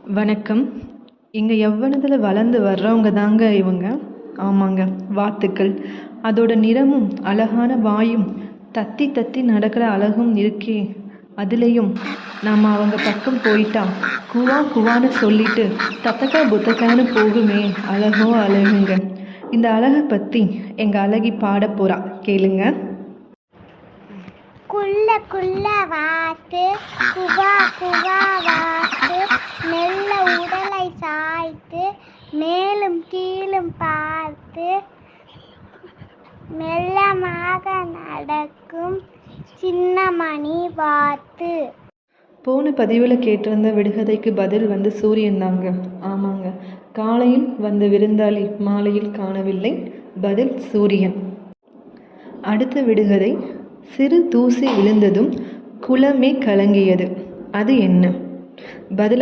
வணக்கம். இங்கே யவ்வனத்தில் வளர்ந்து வர்றவங்க தாங்க இவங்க. ஆமாங்க, வாத்துக்கள். அதோட நிறமும் அழகான வாயும் தத்தி தத்தி நடக்கிற அழகும் இருக்கே. அதுலேயும் நாம் அவங்க பக்கம் போயிட்டா குவா குவான்னு சொல்லிட்டு தத்தக்கா புத்தக்கான்னு போகுமே, அழகோ அழகுங்க. இந்த அழகை பற்றி எங்கள் அழகி பாட போகிறா, கேளுங்க. குள்ள குள்ள வாத்து குவா குவா வாத்து மெல்ல உடலை சாய்த்து மேலும் கீழும் பார்த்து மெல்லமாக நடக்கும் சின்ன மணி வாத்து. போன பதிவில் கேட்டிருந்த விடுகதைக்கு பதில் சூரியன் தாங்க. ஆமாங்க, காலையில் வந்த விருந்தாளி மாலையில் காணவில்லை. பதில் சூரியன். அடுத்த விடுகதை, சிறு தூசி விழுந்ததும் குளமே கலங்கியது. அது என்ன? பதில்